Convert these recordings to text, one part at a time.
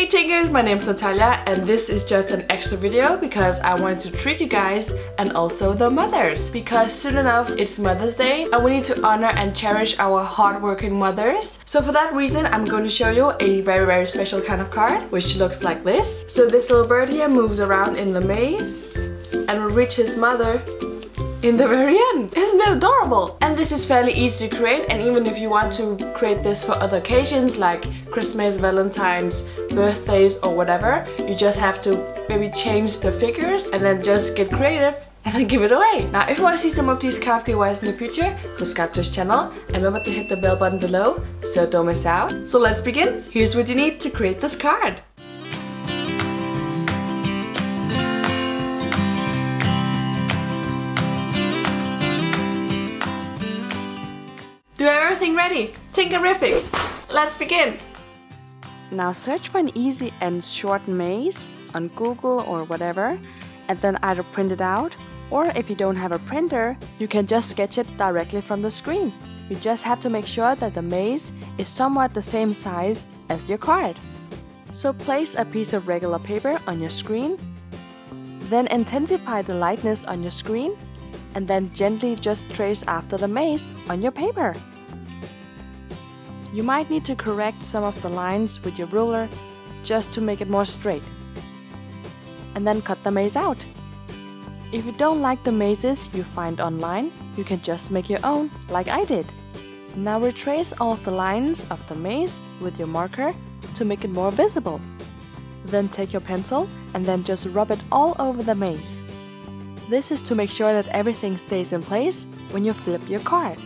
Hey Tinkers, my name is Natalia and this is just an extra video because I wanted to treat you guys and also the mothers. Because soon enough it's Mother's Day and we need to honor and cherish our hardworking mothers. So for that reason I'm going to show you a very special kind of card which looks like this. So this little bird here moves around in the maze and will reach his mother in the very end. Isn't it adorable? And this is fairly easy to create, and even if you want to create this for other occasions like Christmas, Valentine's, birthdays or whatever, you just have to maybe change the figures and then just get creative and then give it away. Now if you want to see some of these craft DIYs in the future, subscribe to this channel and remember to hit the bell button below so don't miss out. So let's begin. Here's what you need to create this card. Do I have everything ready? Tinkerific! Let's begin! Now search for an easy and short maze on Google or whatever, and then either print it out, or if you don't have a printer, you can just sketch it directly from the screen. You just have to make sure that the maze is somewhat the same size as your card. So place a piece of regular paper on your screen, then intensify the lightness on your screen, and then gently just trace after the maze on your paper. You might need to correct some of the lines with your ruler just to make it more straight. And then cut the maze out. If you don't like the mazes you find online, you can just make your own, like I did. Now retrace all of the lines of the maze with your marker to make it more visible. Then take your pencil and then just rub it all over the maze. This is to make sure that everything stays in place when you flip your card.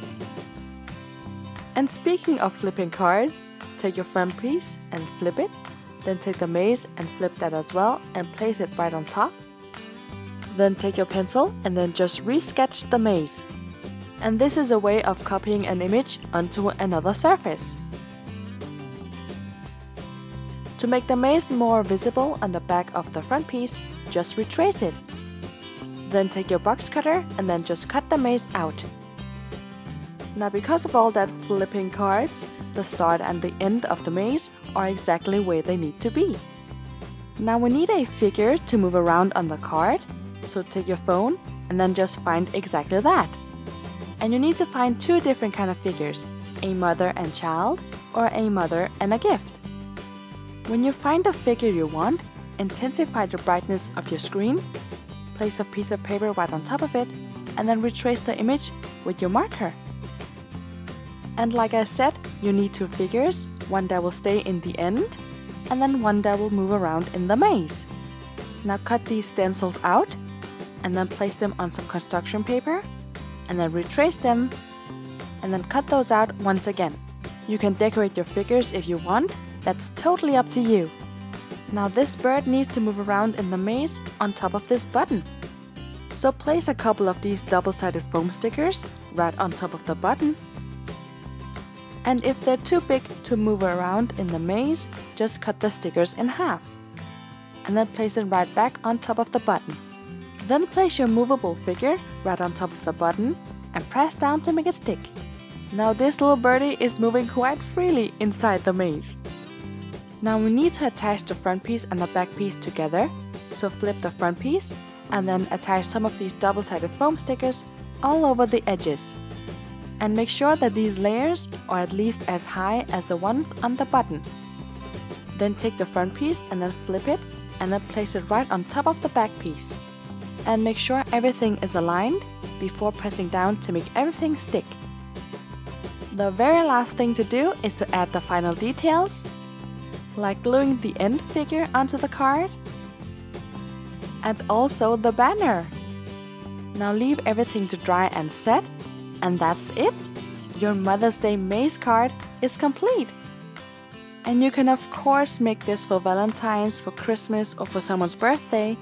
And speaking of flipping cards, take your front piece and flip it, then take the maze and flip that as well and place it right on top. Then take your pencil and then just re-sketch the maze. And this is a way of copying an image onto another surface. To make the maze more visible on the back of the front piece, just retrace it. Then take your box cutter and then just cut the maze out. Now because of all that flipping cards, the start and the end of the maze are exactly where they need to be. Now we need a figure to move around on the card, so take your phone and then just find exactly that. And you need to find two different kind of figures, a mother and child or a mother and a gift. When you find the figure you want, intensify the brightness of your screen, place a piece of paper right on top of it, and then retrace the image with your marker. And like I said, you need two figures, one that will stay in the end, and then one that will move around in the maze. Now cut these stencils out, and then place them on some construction paper, and then retrace them, and then cut those out once again. You can decorate your figures if you want, that's totally up to you. Now this bird needs to move around in the maze on top of this button. So place a couple of these double-sided foam stickers right on top of the button. And if they're too big to move around in the maze, just cut the stickers in half. And then place it right back on top of the button. Then place your movable figure right on top of the button and press down to make it stick. Now this little birdie is moving quite freely inside the maze. Now we need to attach the front piece and the back piece together, so flip the front piece and then attach some of these double-sided foam stickers all over the edges. And make sure that these layers are at least as high as the ones on the button. Then take the front piece and then flip it and then place it right on top of the back piece. And make sure everything is aligned before pressing down to make everything stick. The very last thing to do is to add the final details, like gluing the end figure onto the card, and also the banner. Now leave everything to dry and set, and that's it! Your Mother's Day maze card is complete! And you can of course make this for Valentine's, for Christmas or for someone's birthday.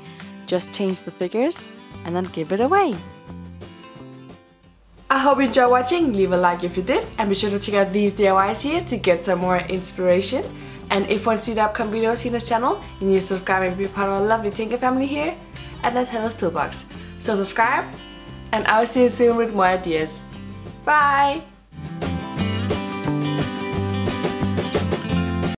Just change the figures and then give it away! I hope you enjoyed watching, leave a like if you did, and be sure to check out these DIYs here to get some more inspiration. And if you want to see the upcoming videos here on this channel, you need to subscribe and be part of our lovely Tinker family here at Natalia's Toolbox. So subscribe, and I will see you soon with more ideas. Bye!